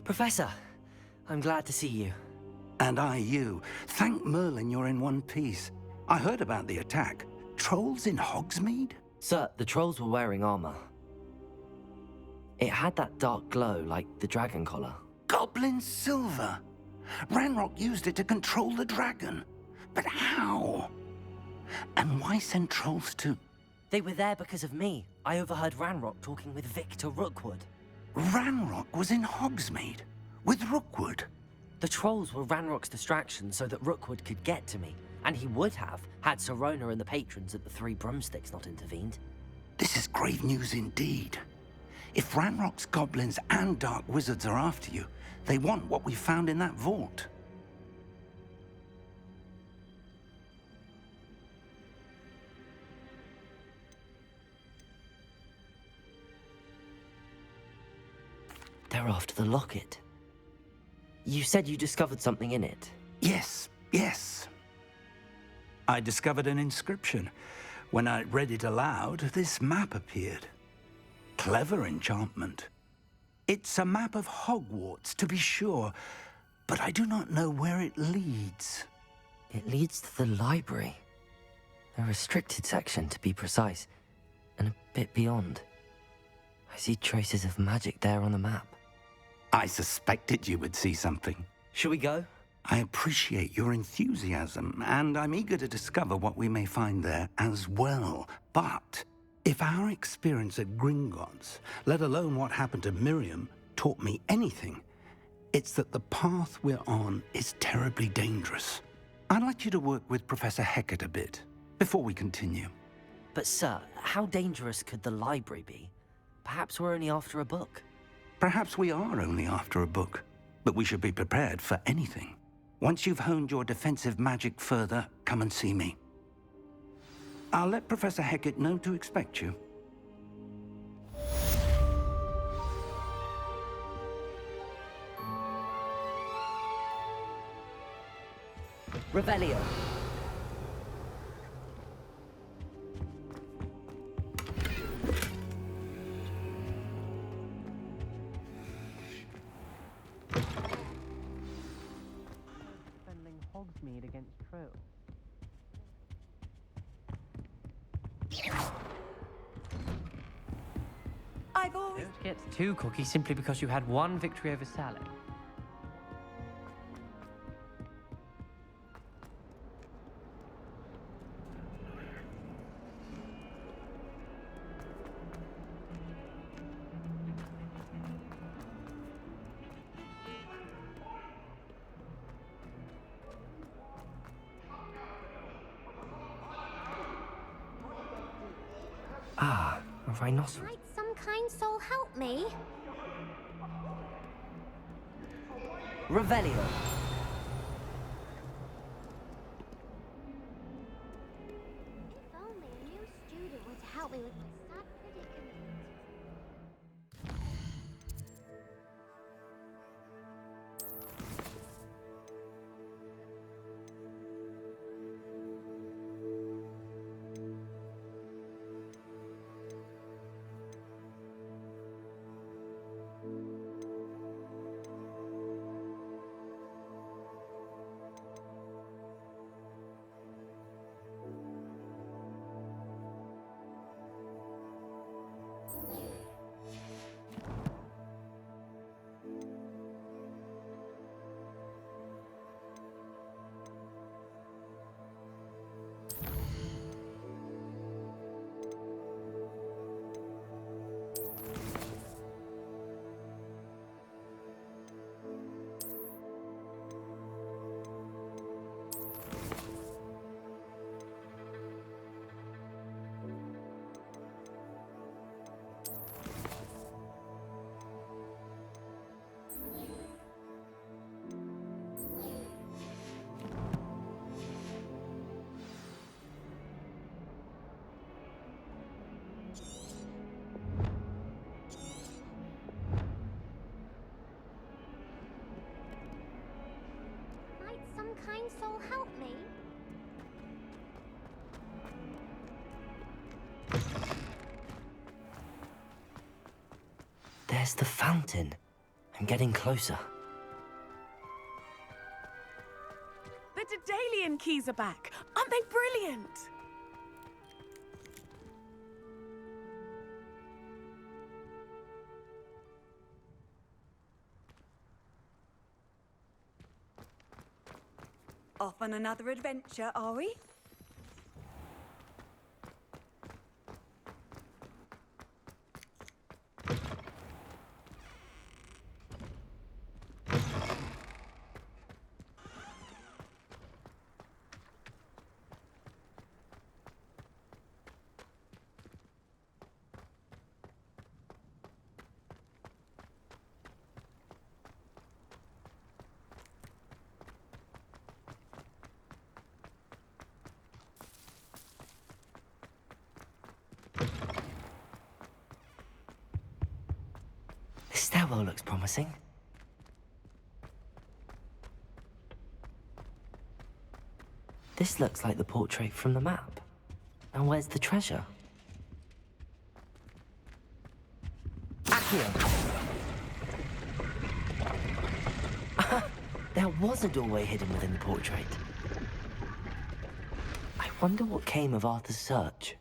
Professor, I'm glad to see you. And I you. Thank Merlin you're in one piece. I heard about the attack. Trolls in Hogsmeade? Sir, the trolls were wearing armor. It had that dark glow like the dragon collar. Goblin silver! Ranrock used it to control the dragon. But how? And why send trolls to... They were there because of me. I overheard Ranrock talking with Victor Rookwood. Ranrock was in Hogsmeade? With Rookwood? The trolls were Ranrock's distraction so that Rookwood could get to me. And he would have, had Sirona and the patrons at the Three Broomsticks not intervened. This is grave news indeed. If Ranrock's goblins and dark wizards are after you, they want what we found in that vault. They're after the locket. You said you discovered something in it. Yes. I discovered an inscription. When I read it aloud, this map appeared. Clever enchantment. It's a map of Hogwarts, to be sure, but I do not know where it leads. It leads to the library. The restricted section, to be precise, and a bit beyond. I see traces of magic there on the map. I suspected you would see something. Shall we go? I appreciate your enthusiasm, and I'm eager to discover what we may find there as well. But if our experience at Gringotts, let alone what happened to Miriam, taught me anything, it's that the path we're on is terribly dangerous. I'd like you to work with Professor Hecat a bit, before we continue. But sir, how dangerous could the library be? Perhaps we're only after a book. Perhaps we are only after a book, but we should be prepared for anything. Once you've honed your defensive magic further, come and see me. I'll let Professor Hecat know to expect you. Revelio. Defending Hogsmeade against trolls. I've always... Don't get too cocky simply because you had one victory over Salad. Ah, a rhinoceros. Might some kind soul help me? Revelio. If only a new student would help me with my sad predicament. Might some kind soul help me? There's the fountain. I'm getting closer. The Daedalian keys are back. Aren't they brilliant? Off on another adventure, are we? This stairwell looks promising. This looks like the portrait from the map. And where's the treasure? Accio! There was a doorway hidden within the portrait. I wonder what came of Arthur's search.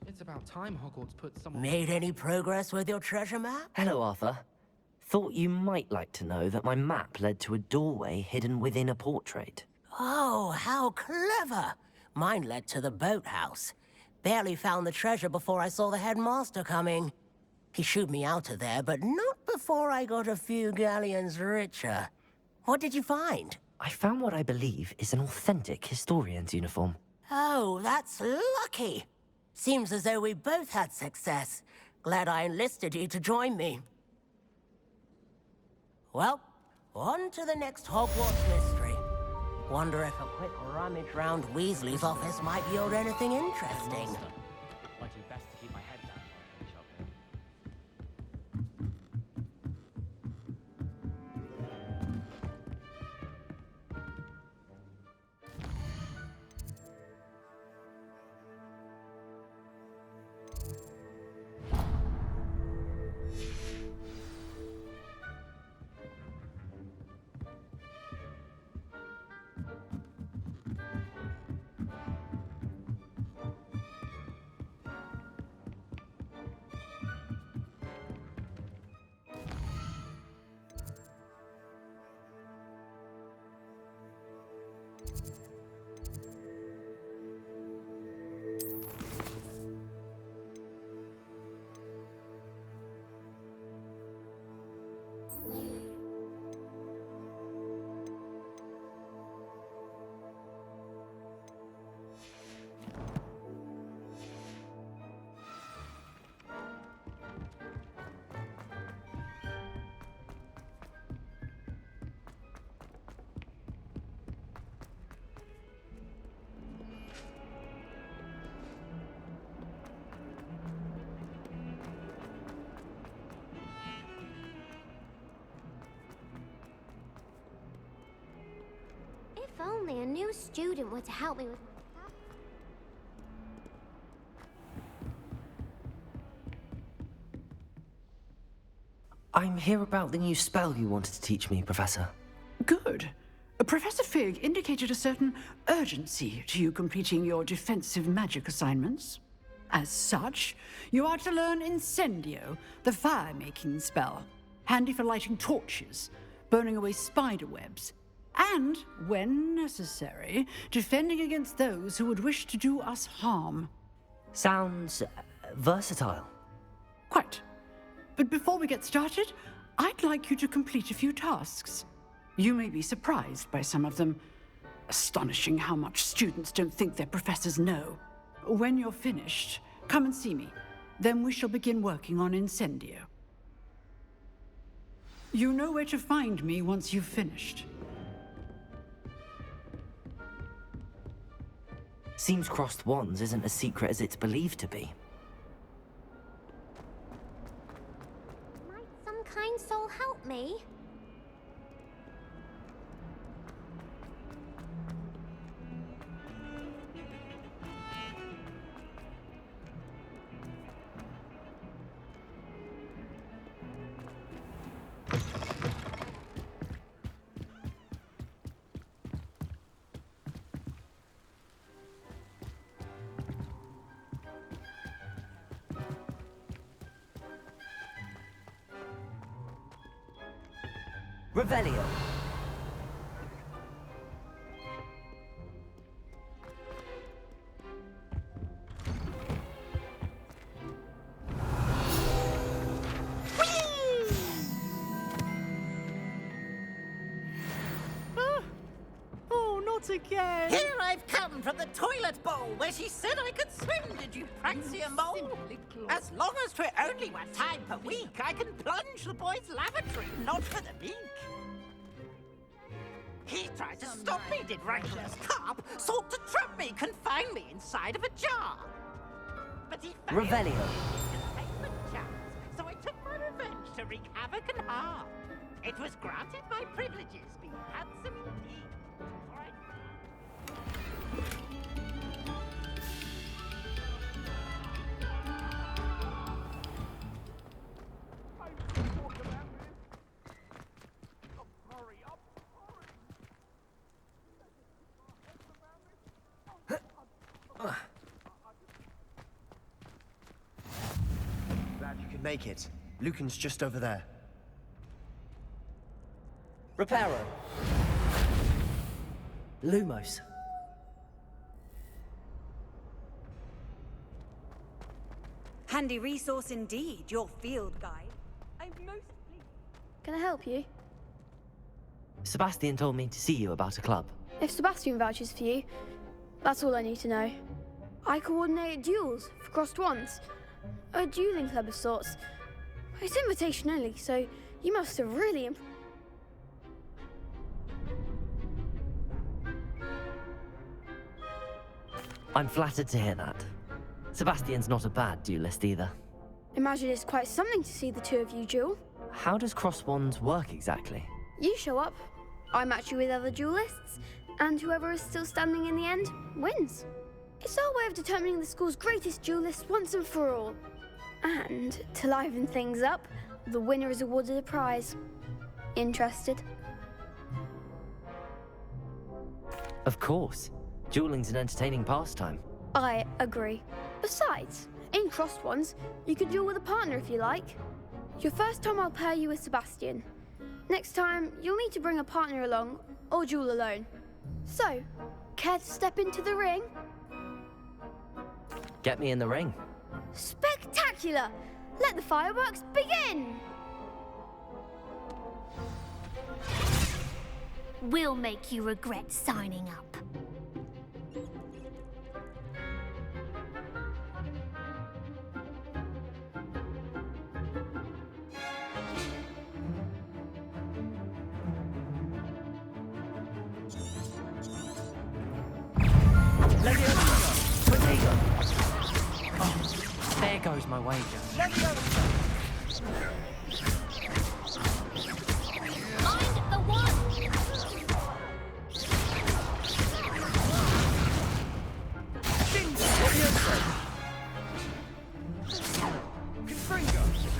It's about time Hogwarts put someone... Made any progress with your treasure map? Hello, Arthur. Thought you might like to know that my map led to a doorway hidden within a portrait. Oh, how clever! Mine led to the boathouse. Barely found the treasure before I saw the headmaster coming. He shooed me out of there, but not before I got a few galleons richer. What did you find? I found what I believe is an authentic historian's uniform. Oh, that's lucky. Seems as though we both had success. Glad I enlisted you to join me. Well, on to the next Hogwarts mystery. Wonder if a quick rummage round Weasley's office might yield anything interesting. Likely best to keep my head down while I finish up here. If only a new student were to help me with my stuff. I'm here about the new spell you wanted to teach me, Professor. Good. Professor Fig indicated a certain urgency to you completing your defensive magic assignments. As such, you are to learn Incendio, the fire-making spell, handy for lighting torches, burning away spider webs, and, when necessary, defending against those who would wish to do us harm. Sounds versatile. Quite. But before we get started, I'd like you to complete a few tasks. You may be surprised by some of them. Astonishing how much students don't think their professors know. When you're finished, come and see me. Then we shall begin working on Incendio. You know where to find me once you've finished. Seems crossed wands isn't as secret as it's believed to be. Might some kind soul help me? Revelio. Oh, not again. Here I've come from the toilet bowl where she said I could swim, did you Praxia mole? As long as 'twere only one time per week, I can plunge the boy's lavatory, not for the beak. He tried to stop me, did Wrangler's carp, sought to trap me, confine me inside of a jar. But he failed. Revelio. Containment chance, so I took my revenge to wreak havoc and harm. It was granted my privileges, being handsome indeed. All right. Glad you could make it. Lucan's just over there. Reparo. Lumos. Handy resource indeed, your field guide. I'm most pleased. Can I help you? Sebastian told me to see you about a club. If Sebastian vouches for you, that's all I need to know. I coordinate duels for crossed wands. A dueling club of sorts. It's invitation only, so you must have really I'm flattered to hear that. Sebastian's not a bad duelist either. Imagine it's quite something to see the two of you duel. How does cross wands work exactly? You show up, I match you with other duelists, and whoever is still standing in the end wins. It's our way of determining the school's greatest duelist once and for all. And to liven things up, the winner is awarded a prize. Interested? Of course. Dueling's an entertaining pastime. I agree. Besides, in crossed ones, you can duel with a partner if you like. Your first time I'll pair you with Sebastian. Next time, you'll need to bring a partner along, or duel alone. So, care to step into the ring? Get me in the ring. Spectacular! Let the fireworks begin! We'll make you regret signing up. There goes my wager. Find the one!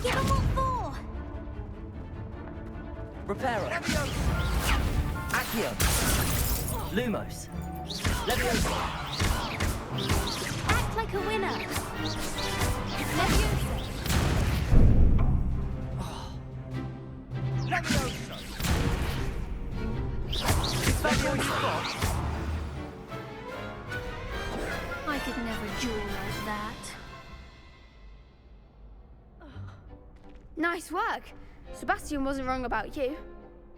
Give them what for! Reparo. Accio. Lumos. Leviosa. Act like a winner. Leviosa. Leviosa! Is that all you've got? I could never duel like that. Nice work. Sebastian wasn't wrong about you.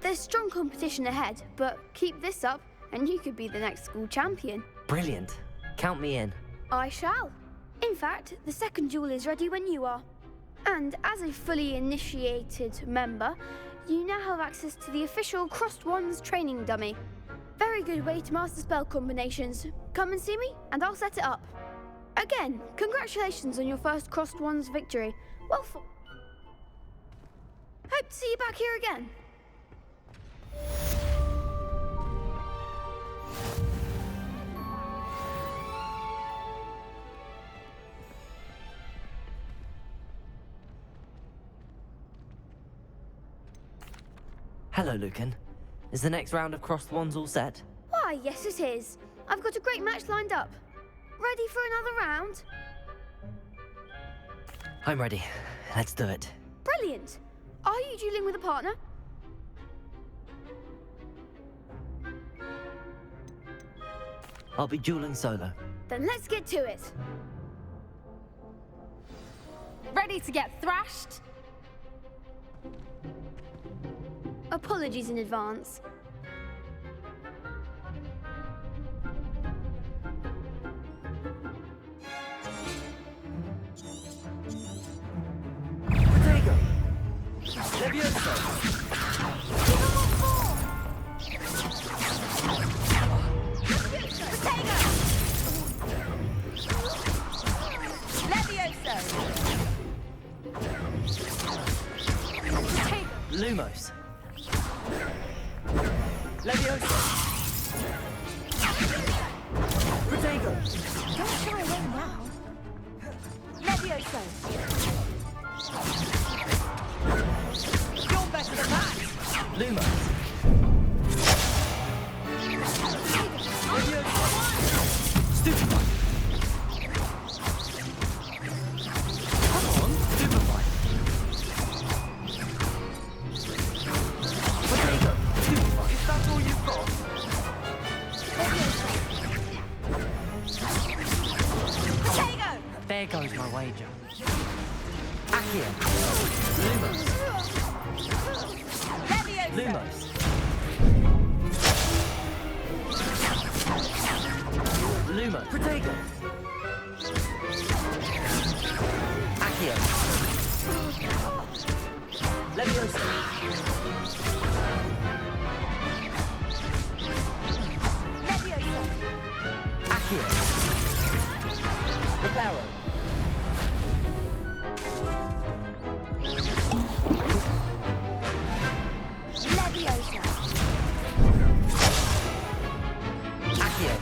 There's strong competition ahead, but keep this up and you could be the next school champion. Brilliant. Count me in. I shall. In fact, the second duel is ready when you are. And as a fully initiated member, you now have access to the official Crossed Wands training dummy. Very good way to master spell combinations. Come and see me, and I'll set it up. Again, congratulations on your first Crossed Wands victory. Well fought. Hope to see you back here again. Hello, Lucan. Is the next round of Crossed Wands all set? Why, yes it is. I've got a great match lined up. Ready for another round? I'm ready. Let's do it. Brilliant. Are you dueling with a partner? I'll be dueling solo. Then let's get to it. Ready to get thrashed? Apologies in advance. Protego! Leviosa! Lumos. Leviosa. Protego. Don't shy away now. Leviosa. You're better than that! Lumos. Leviosa. Stupefy. Come on, Stupefy. Protego. Stupefy. Is that all you've got? Protego! There goes my wager. Accio. Lumos. Leviosa! Lumos. Lumos. Protego. Accio. Leviosa. Leviosa! Accio. Reparo. Leviosa! Accio.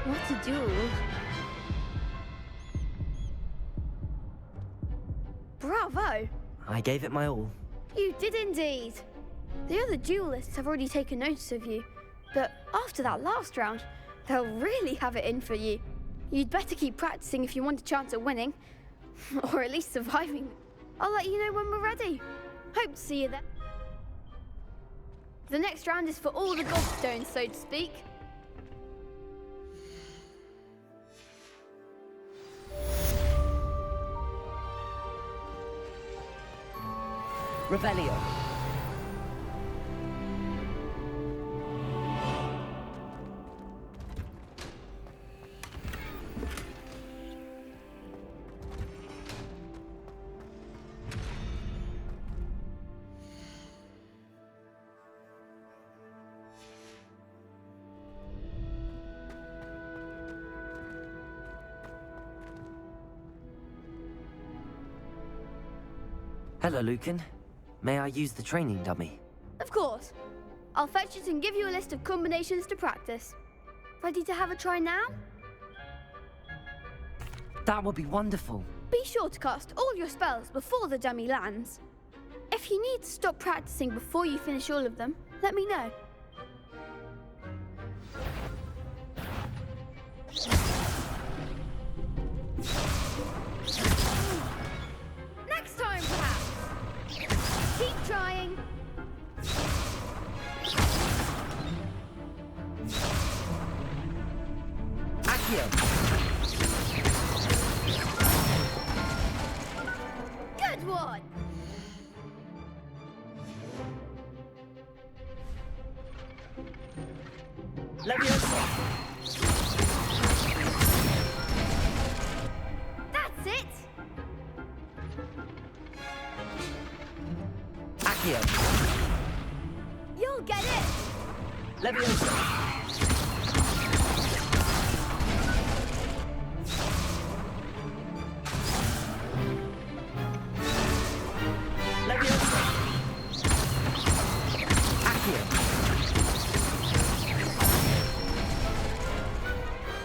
What a duel. Bravo! I gave it my all. You did indeed. The other duelists have already taken notice of you, but after that last round, they'll really have it in for you. You'd better keep practicing if you want a chance at winning, or at least surviving. I'll let you know when we're ready. Hope to see you then. The next round is for all the gobstones, so to speak. Revelio. Hello, Lucan. May I use the training dummy? Of course. I'll fetch it and give you a list of combinations to practice. Ready to have a try now? That would be wonderful. Be sure to cast all your spells before the dummy lands. If you need to stop practicing before you finish all of them, let me know. Next time, perhaps. Keep trying. Good one. That's it. You'll get it.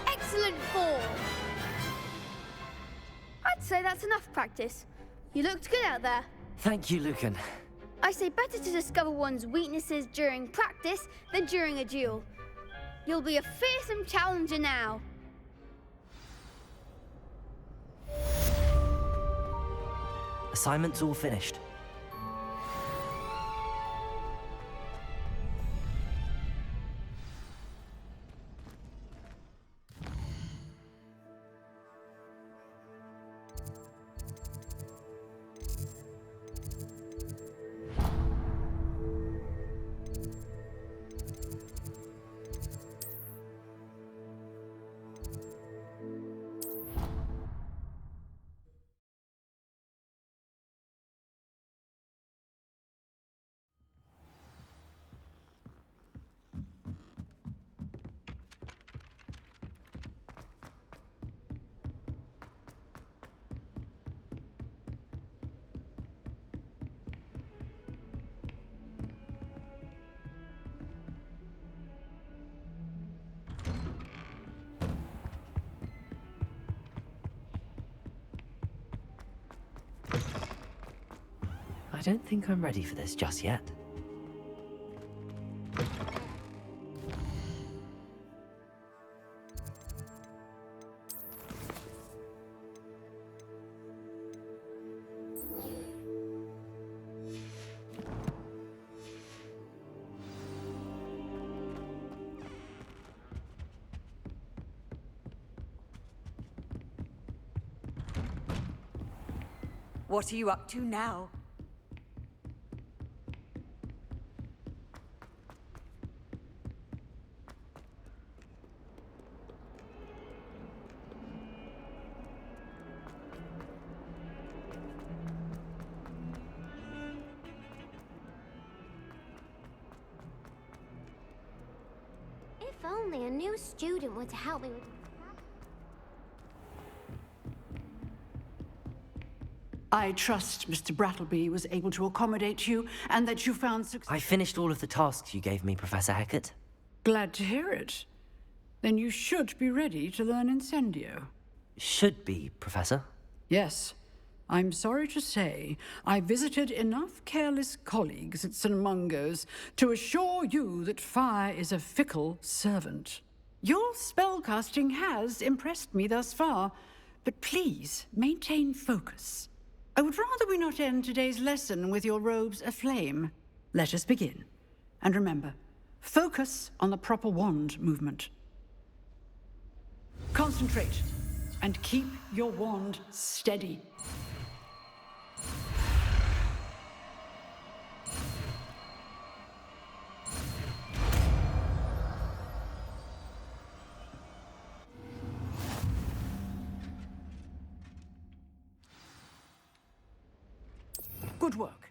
Excellent form. I'd say that's enough practice. You looked good out there. Thank you, Lucan. I say better to discover one's weaknesses during practice than during a duel. You'll be a fearsome challenger now. Assignment's all finished. I don't think I'm ready for this just yet. What are you up to now? If only a new student were to help me with... I trust Mr. Brattleby was able to accommodate you and that you found success. I finished all of the tasks you gave me, Professor Hecat. Glad to hear it. Then you should be ready to learn Incendio. Should be, Professor. Yes. I'm sorry to say, I visited enough careless colleagues at St. Mungo's to assure you that fire is a fickle servant. Your spellcasting has impressed me thus far, but please maintain focus. I would rather we not end today's lesson with your robes aflame. Let us begin. And remember, focus on the proper wand movement. Concentrate, and keep your wand steady. Good work.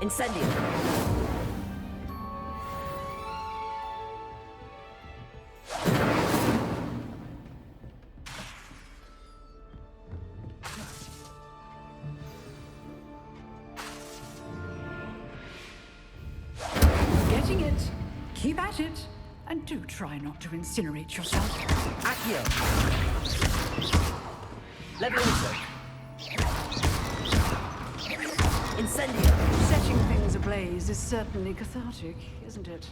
Incendio! Getting it. Keep at it. And do try not to incinerate yourself. Accio! Levioso! Incendio! Setting things ablaze is certainly cathartic, isn't it?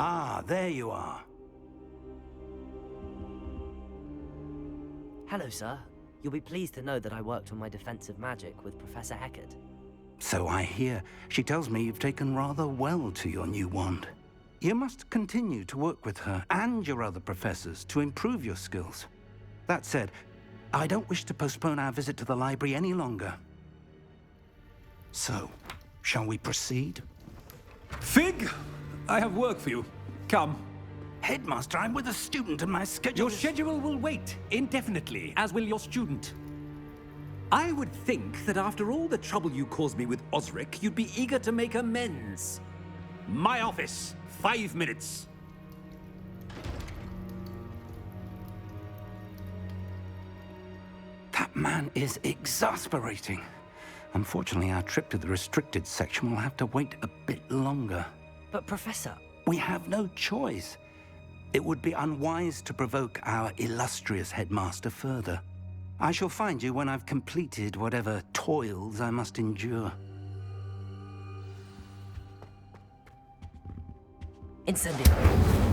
Ah, there you are. Hello, sir. You'll be pleased to know that I worked on my defensive magic with Professor Heckert. So I hear. She tells me you've taken rather well to your new wand. You must continue to work with her and your other professors to improve your skills. That said, I don't wish to postpone our visit to the library any longer. So, shall we proceed? Fig! I have work for you. Come. Headmaster, I'm with a student and my schedule Your schedule will wait indefinitely, as will your student. I would think that after all the trouble you caused me with Osric, you'd be eager to make amends. My office, 5 minutes. That man is exasperating. Unfortunately, our trip to the restricted section will have to wait a bit longer. But, Professor... We have no choice. It would be unwise to provoke our illustrious headmaster further. I shall find you when I've completed whatever toils I must endure. Incendio!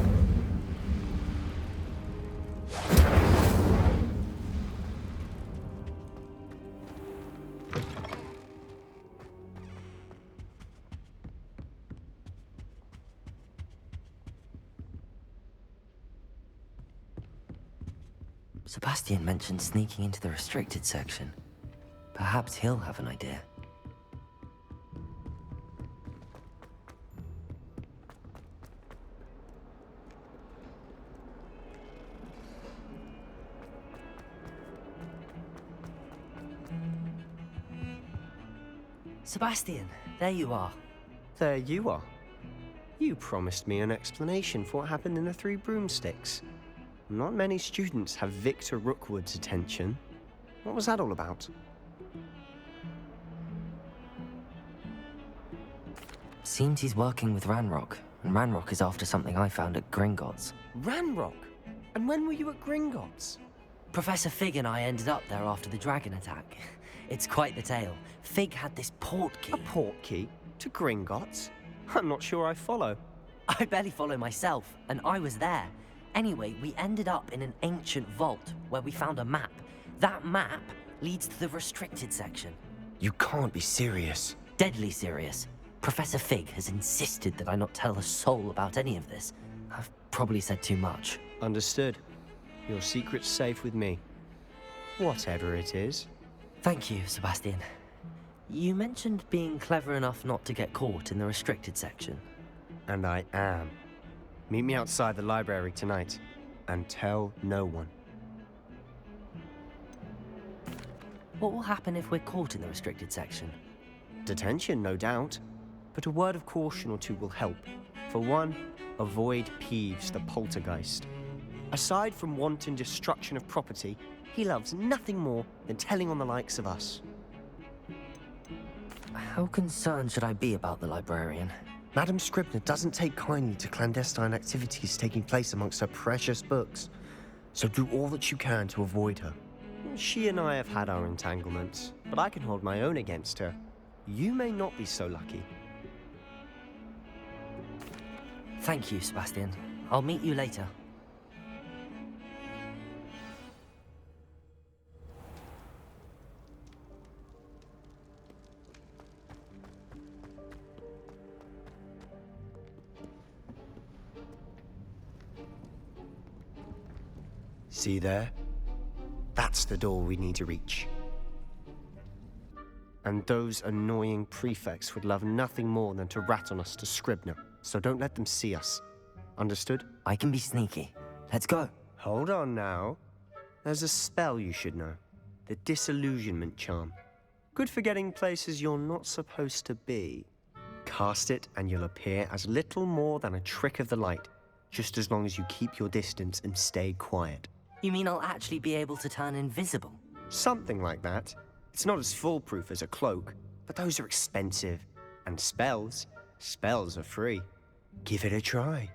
Sebastian mentioned sneaking into the restricted section. Perhaps he'll have an idea. Sebastian, there you are. There you are. You promised me an explanation for what happened in the Three Broomsticks. Not many students have Victor Rookwood's attention. What was that all about? Seems he's working with Ranrock, and Ranrock is after something I found at Gringotts. Ranrock? And when were you at Gringotts? Professor Fig and I ended up there after the dragon attack. It's quite the tale. Fig had this port key. A port key? To Gringotts? I'm not sure I follow. I barely follow myself, and I was there. Anyway, we ended up in an ancient vault where we found a map. That map leads to the restricted section. You can't be serious. Deadly serious. Professor Fig has insisted that I not tell a soul about any of this. I've probably said too much. Understood. Your secret's safe with me. Whatever it is. Thank you, Sebastian. You mentioned being clever enough not to get caught in the restricted section. And I am. Meet me outside the library tonight, and tell no one. What will happen if we're caught in the restricted section? Detention, no doubt. But a word of caution or two will help. For one, avoid Peeves the poltergeist. Aside from wanton destruction of property, he loves nothing more than telling on the likes of us. How concerned should I be about the librarian? Madam Scribner doesn't take kindly to clandestine activities taking place amongst her precious books, so do all that you can to avoid her. She and I have had our entanglements, but I can hold my own against her. You may not be so lucky. Thank you, Sebastian. I'll meet you later. See there? That's the door we need to reach. And those annoying prefects would love nothing more than to rat on us to Scribner, so don't let them see us. Understood? I can be sneaky. Let's go. Hold on now. There's a spell you should know. The Disillusionment Charm. Good for getting places you're not supposed to be. Cast it and you'll appear as little more than a trick of the light, just as long as you keep your distance and stay quiet. You mean I'll actually be able to turn invisible? Something like that. It's not as foolproof as a cloak, but those are expensive. And spells are free. Give it a try.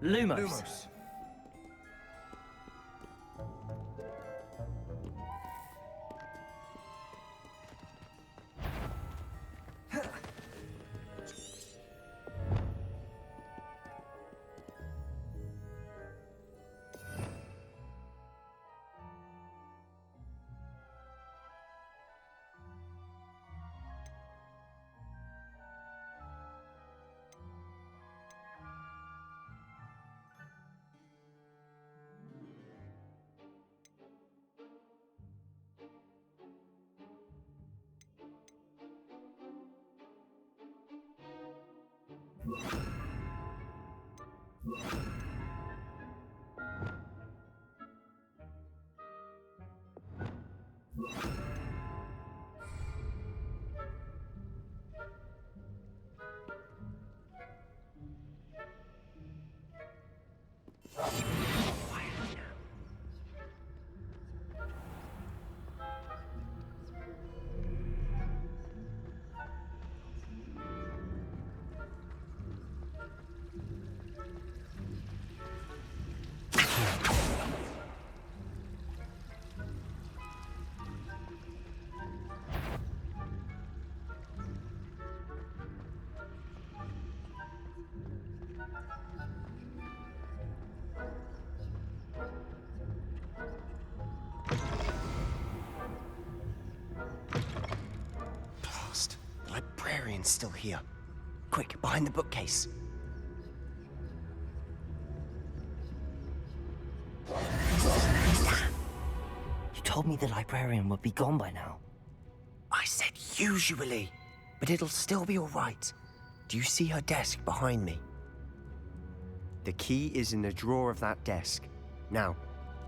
Lumos. The librarian's still here. Quick, behind the bookcase. You told me the librarian would be gone by now. I said usually, but it'll still be all right. Do you see her desk behind me? The key is in the drawer of that desk. Now,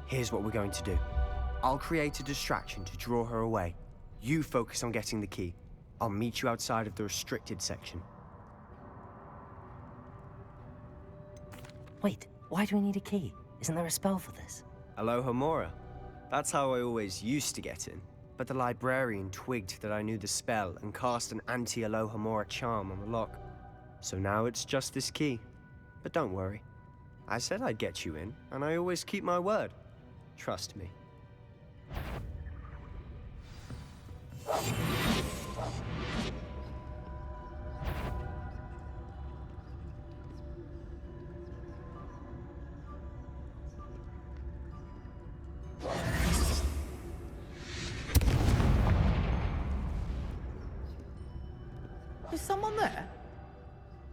here's what we're going to do. I'll create a distraction to draw her away. You focus on getting the key. I'll meet you outside of the restricted section. Wait, why do we need a key? Isn't there a spell for this? Alohomora. That's how I always used to get in. But the librarian twigged that I knew the spell and cast an anti-Alohomora charm on the lock. So now it's just this key. But don't worry. I said I'd get you in, and I always keep my word. Trust me. Is someone there?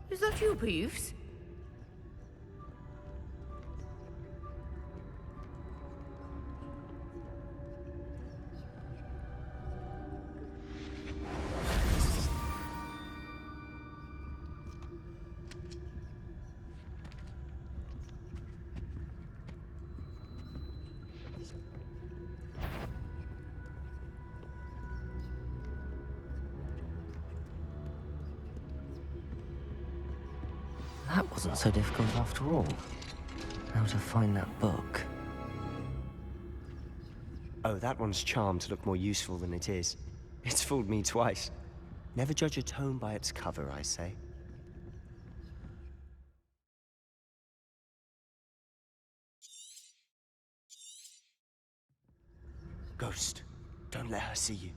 Is that you, Peeves? That wasn't so difficult after all. Now to find that book. Oh, that one's charmed to look more useful than it is. It's fooled me twice. Never judge a tome by its cover, I say. Ghost, don't let her see you.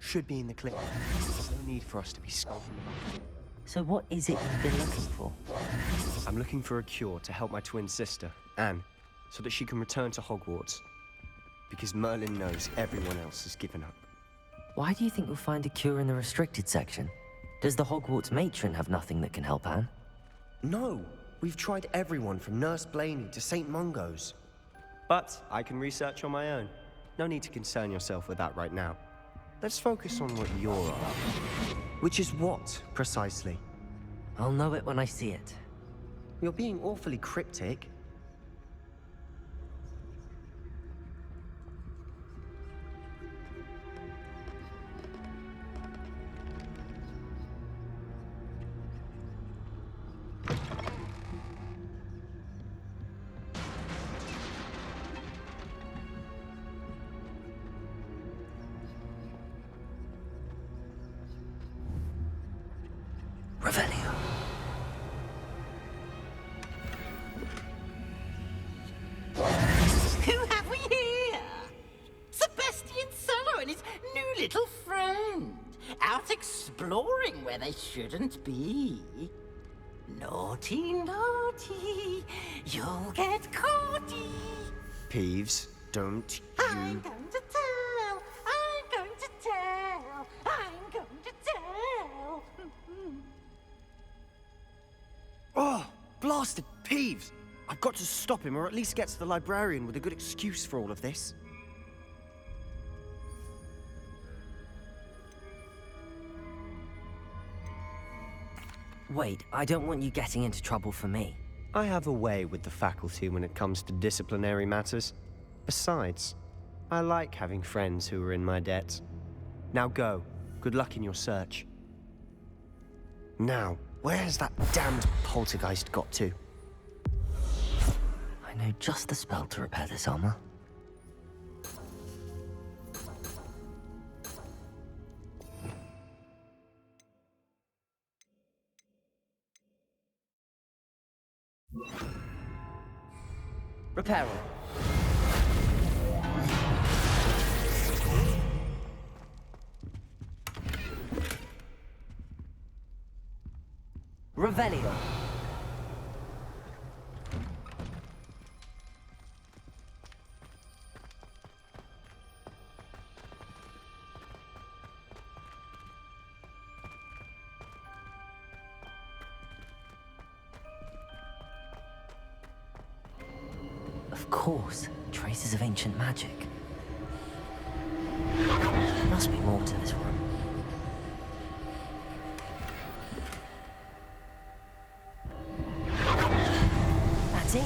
Should be in the clip. There's no need for us to be skulking. So what is it you've been looking for? I'm looking for a cure to help my twin sister, Anne, so that she can return to Hogwarts. Because Merlin knows everyone else has given up. Why do you think we'll find a cure in the restricted section? Does the Hogwarts matron have nothing that can help Anne? No! We've tried everyone from Nurse Blaney to St. Mungo's. But I can research on my own. No need to concern yourself with that right now. Let's focus on what you're after. Which is what, precisely? I'll know it when I see it. You're being awfully cryptic. Revelio. Who have we here? Sebastian Solo and his new little friend. Out exploring where they shouldn't be. Naughty, naughty. You'll get caughty. Peeves, don't you... I'm going to tell. I'm going to tell. I'm going to tell. Oh, blasted Peeves! I've got to stop him, or at least get to the librarian with a good excuse for all of this. Wait, I don't want you getting into trouble for me. I have a way with the faculty when it comes to disciplinary matters. Besides, I like having friends who are in my debt. Now go. Good luck in your search. Now, where's that damned poltergeist got to? I know just the spell to repair this armor. Reparo. Revelio. Of course, traces of ancient magic. There must be more to this room. That's it.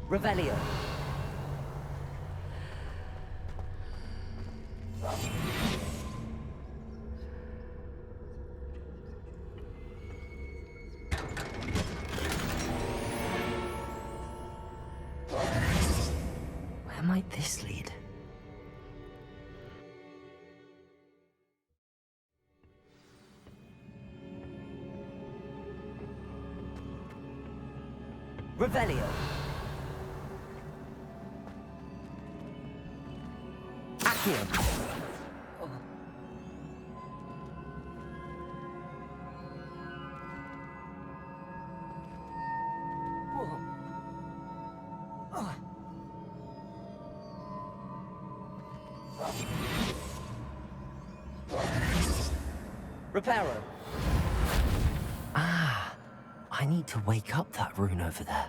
Revelio. Where might this lead? Revelio. Accio. Reparo. Ah, I need to wake up that rune over there.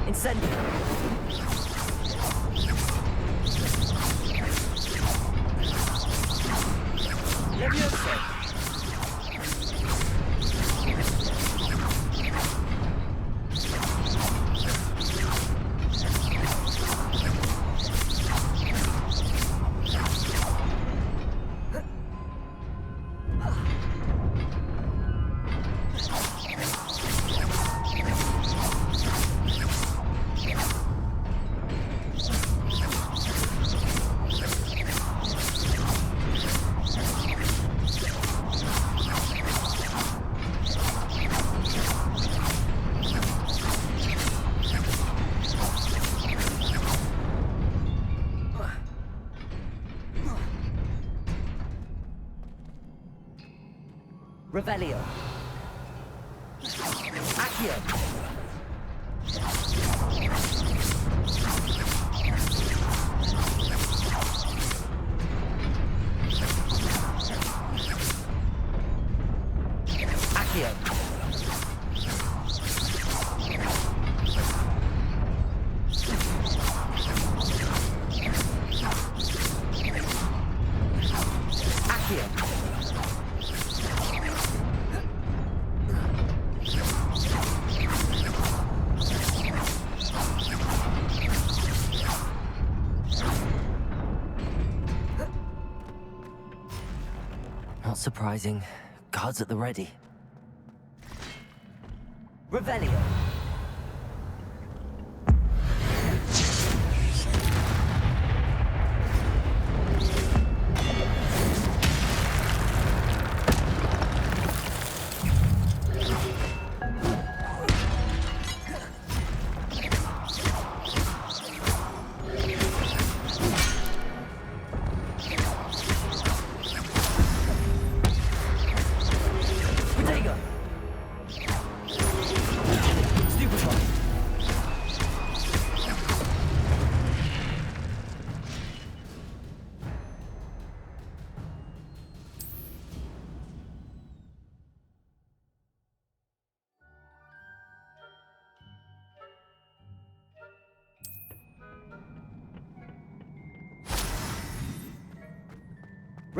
Incendio. Leviosa. Revelio. Accio. Accio. Accio. Not surprising. Guards at the ready. Revelio.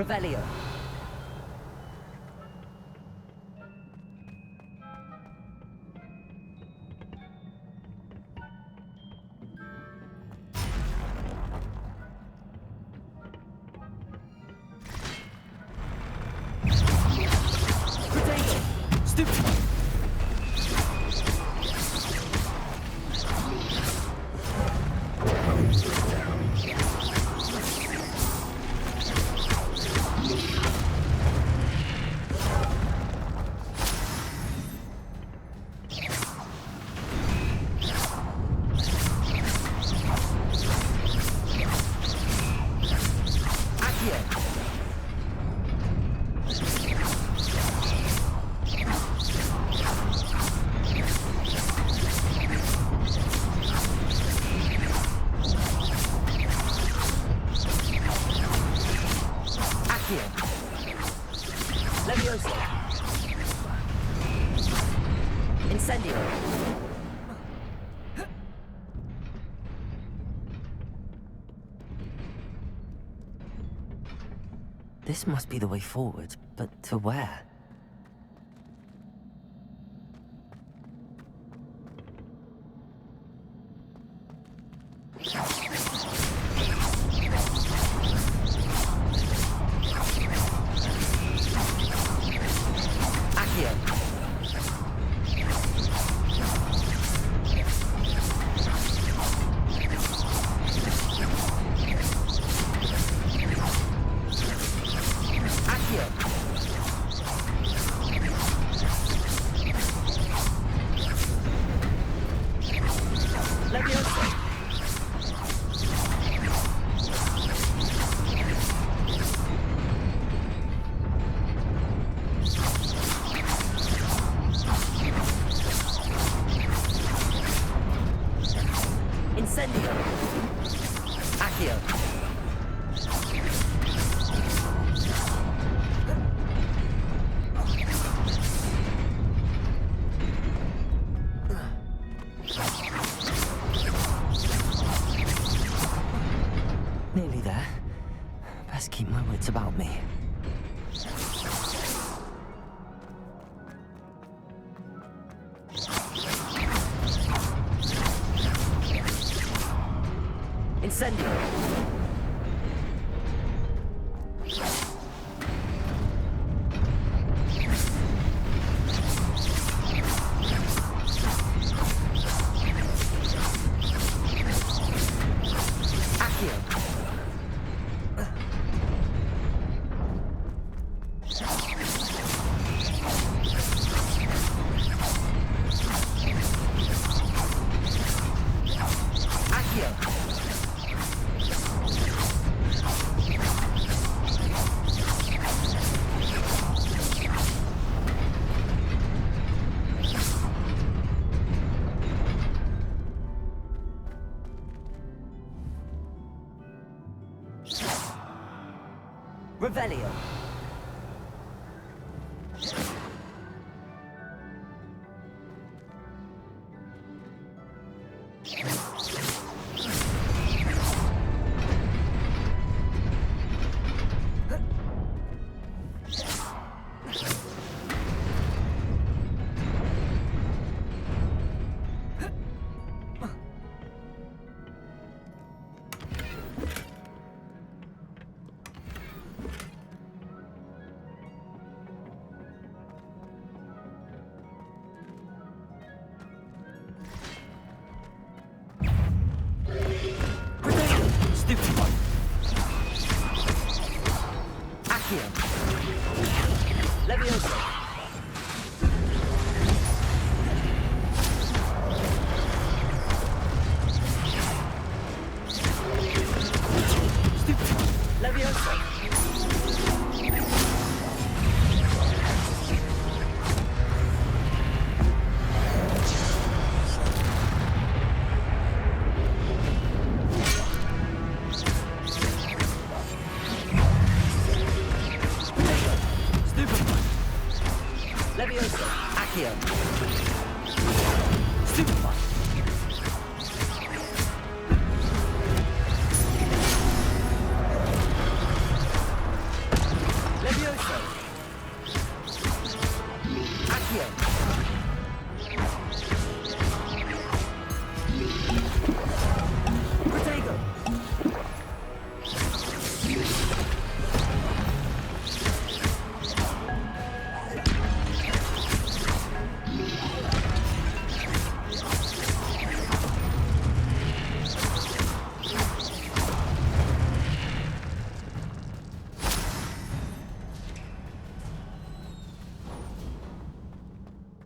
Revelio. Incendio. This must be the way forward, but to where? Incendio. Accio. Nearly there. Best keep my wits about me. Incendio. Revelio.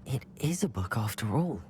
It is a book after all.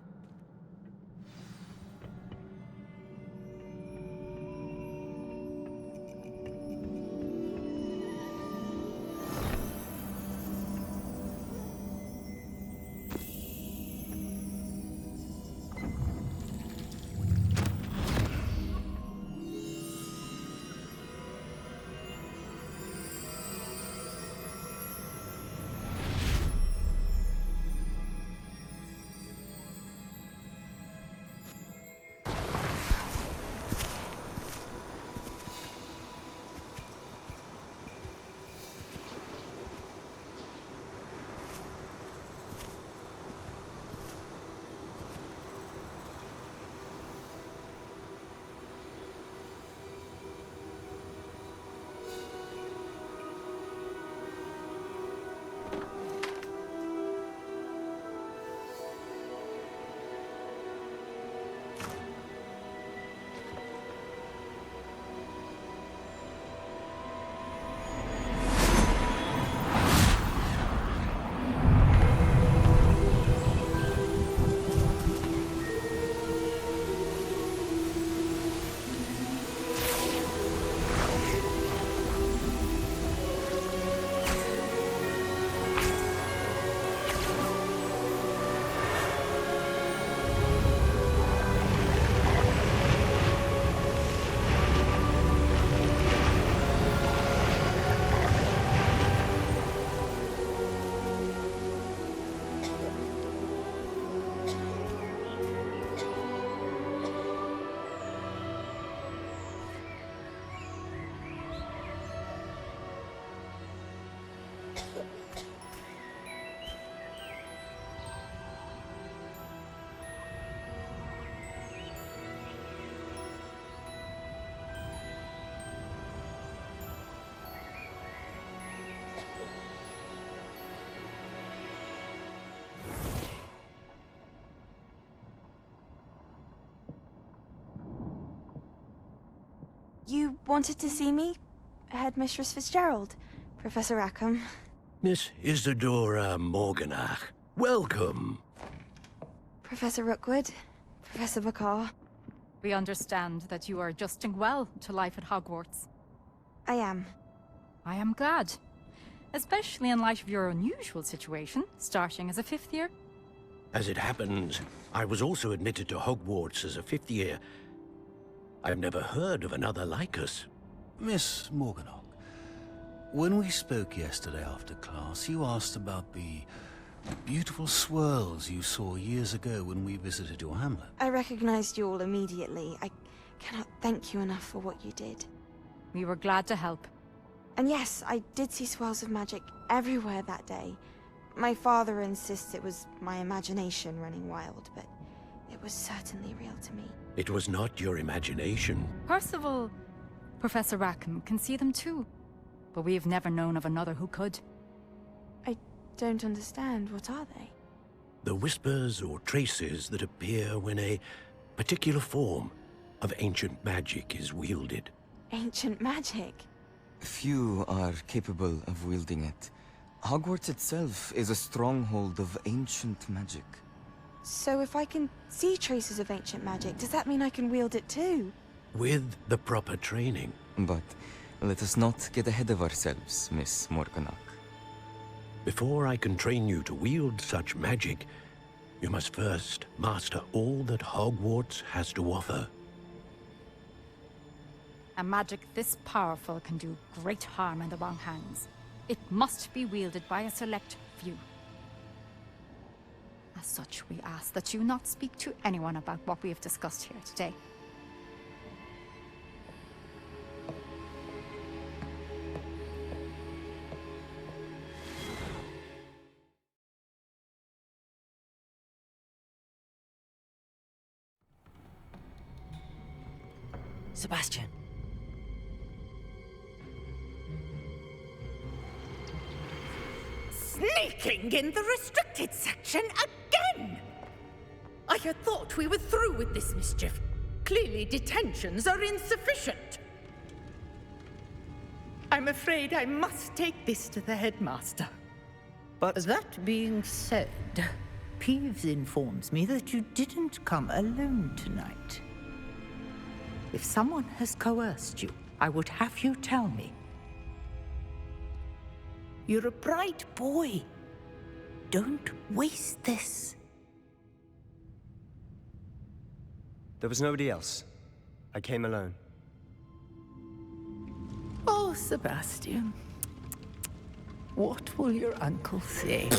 You wanted to see me? Headmistress Fitzgerald? Professor Rackham? Miss Isadora Morganach, welcome. Professor Rookwood? Professor Bakar? We understand that you are adjusting well to life at Hogwarts. I am. I am glad. Especially in light of your unusual situation, starting as a 5th year. As it happens, I was also admitted to Hogwarts as a 5th year. I've never heard of another like us. Miss Morganach, when we spoke yesterday after class, you asked about the beautiful swirls you saw years ago when we visited your hamlet. I recognized you all immediately. I cannot thank you enough for what you did. We were glad to help. And yes, I did see swirls of magic everywhere that day. My father insists it was my imagination running wild, but it was certainly real to me. It was not your imagination. Percival, Professor Rackham can see them too. But we have never known of another who could. I don't understand. What are they? The whispers or traces that appear when a particular form of ancient magic is wielded. Ancient magic? Few are capable of wielding it. Hogwarts itself is a stronghold of ancient magic. So if I can see traces of ancient magic, does that mean I can wield it too? With the proper training. But let us not get ahead of ourselves, Miss Morganach. Before I can train you to wield such magic, you must first master all that Hogwarts has to offer. A magic this powerful can do great harm in the wrong hands. It must be wielded by a select few. As such, we ask that you not speak to anyone about what we have discussed here today. Sebastian. Sneaking in the restricted section again! I had thought we were through with this mischief. Clearly detentions are insufficient. I'm afraid I must take this to the headmaster. But that being said, Peeves informs me that you didn't come alone tonight. If someone has coerced you, I would have you tell me. You're a bright boy. Don't waste this. there was nobody else. I came alone. Oh, Sebastian. What will your uncle say?